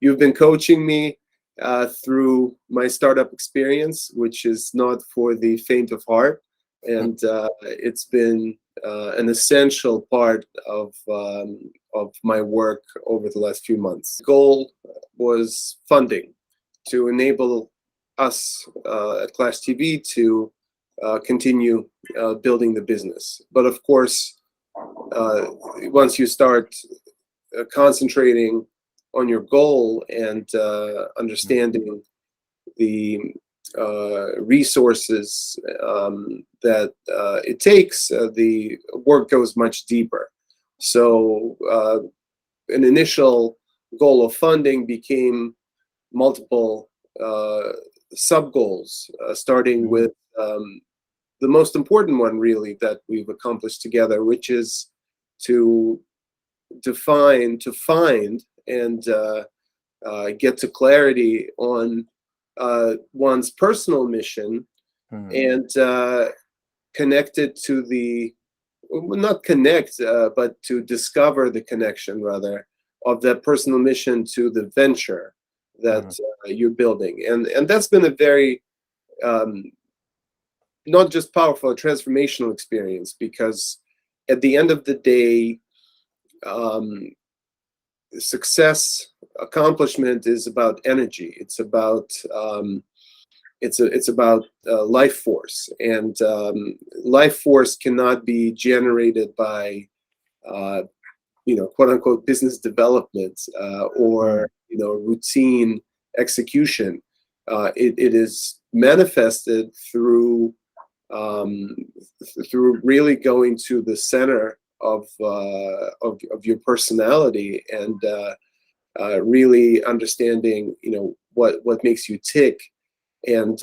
you've been coaching me through my startup experience, which is not for the faint of heart, and it's been an essential part of my work over the last few months. The goal was funding to enable us at ClashTV to continue building the business. But of course, once you start concentrating on your goal and understanding the resources that it takes, the work goes much deeper. So an initial goal of funding became multiple sub-goals, starting with the most important one really that we've accomplished together, which is to find and get to clarity on one's personal mission and connect it to the, well, not connect, but to discover the connection rather of that personal mission to the venture that you're building. And that's been a very not just powerful, a transformational experience, because at the end of the day, success, accomplishment is about energy. It's about it's about life force, and life force cannot be generated by quote unquote business development or routine execution. It is manifested through really going to the center of your personality and really understanding what makes you tick, and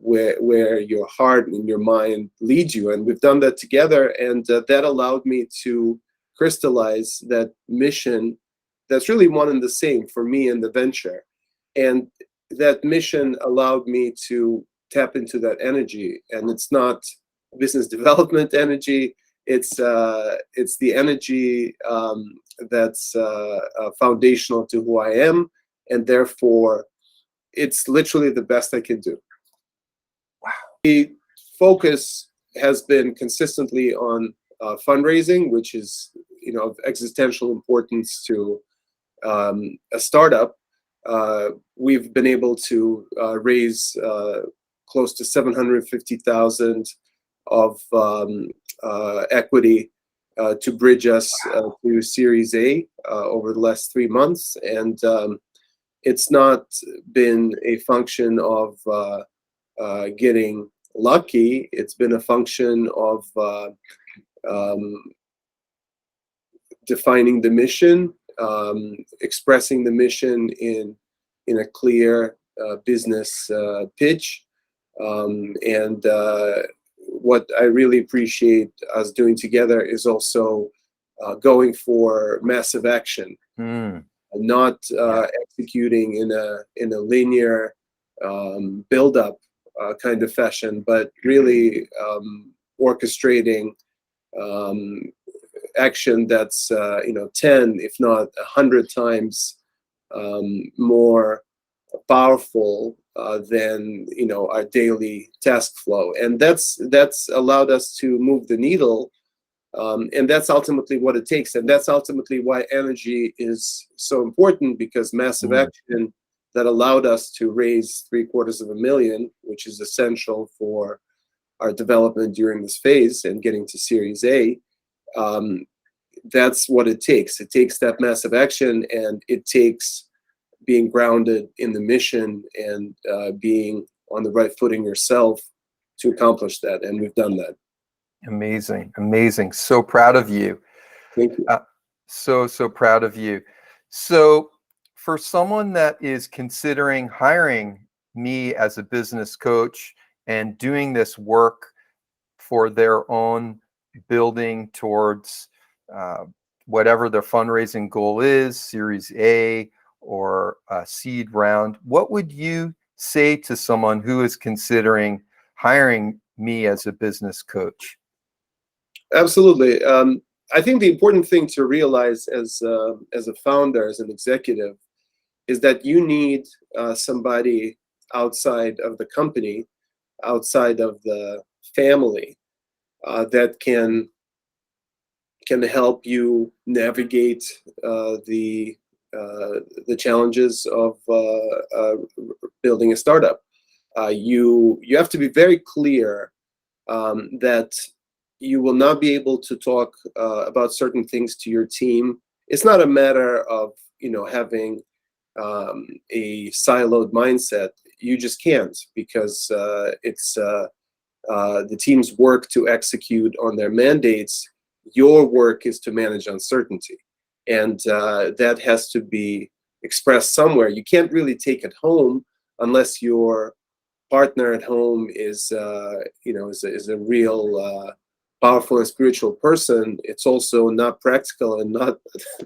where your heart and your mind lead you. And we've done that together, and that allowed me to crystallize that mission that's really one and the same for me and the venture. And that mission allowed me to tap into that energy, and it's not business development energy. It's the energy that's foundational to who I am, and therefore it's literally the best I can do. Wow. The focus has been consistently on fundraising, which is of existential importance to a startup. We've been able to raise close to 750,000 of equity to bridge us to Series A over the last 3 months, and it's not been a function of getting lucky. It's been a function of defining the mission, expressing the mission in a clear business pitch, and what I really appreciate us doing together is also going for massive action, not executing in a linear build-up kind of fashion, but really orchestrating action that's 10, if not 100 times more powerful than our daily task flow. And that's allowed us to move the needle, and that's ultimately what it takes. And that's ultimately why energy is so important, because massive action that allowed us to raise $750,000, which is essential for our development during this phase and getting to Series A. That's what it takes. It takes that massive action, and it takes being grounded in the mission and being on the right footing yourself to accomplish that. And we've done that. Amazing. Amazing. So proud of you. Thank you. So proud of you. So for someone that is considering hiring me as a business coach and doing this work for their own building towards whatever their fundraising goal is, Series A or a seed round, what would you say to someone who is considering hiring me as a business coach? Absolutely. I think the important thing to realize as a founder, as an executive, is that you need somebody outside of the company, outside of the family, that can help you navigate the challenges of building a startup. You have to be very clear that you will not be able to talk about certain things to your team. It's not a matter of having a siloed mindset. You just can't, because it's the team's work to execute on their mandates. Your work is to manage uncertainty, and that has to be expressed somewhere. You can't really take it home unless your partner at home is is a real powerful and spiritual person. It's also not practical and not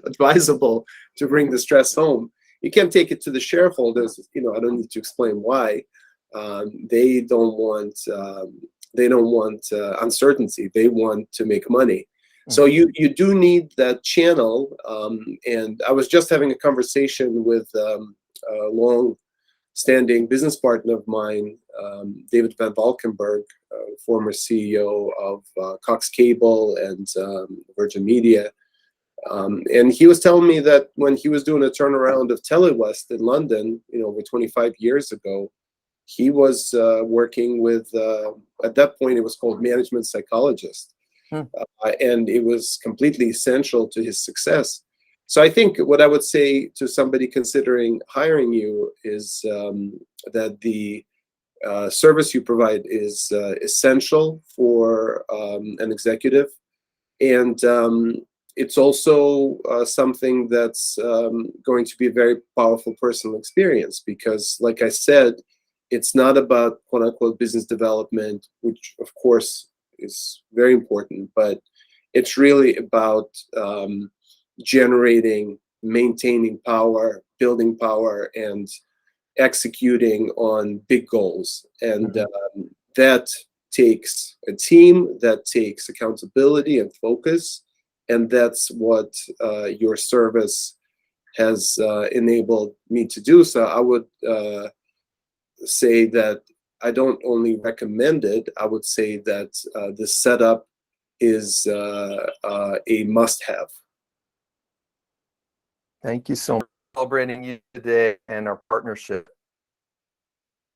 advisable to bring the stress home. You can't take it to the shareholders. I don't need to explain why. They don't want uncertainty. They want to make money. So you do need that channel. And I was just having a conversation with a long-standing business partner of mine, David Van Valkenburg, former CEO of Cox Cable and Virgin Media. And he was telling me that when he was doing a turnaround of Telewest in London, over 25 years ago, he was working with, at that point, it was called management psychologist. And it was completely essential to his success. So I think what I would say to somebody considering hiring you is that the service you provide is essential for an executive. And it's also something that's going to be a very powerful personal experience, because, like I said, it's not about quote unquote business development, which of course is very important, but it's really about generating, maintaining power, building power, and executing on big goals. And that takes a team, that takes accountability and focus. And that's what your service has enabled me to do. So I would say that I don't only recommend it, I would say that this setup is a must-have. Thank you so much for celebrating you today and our partnership.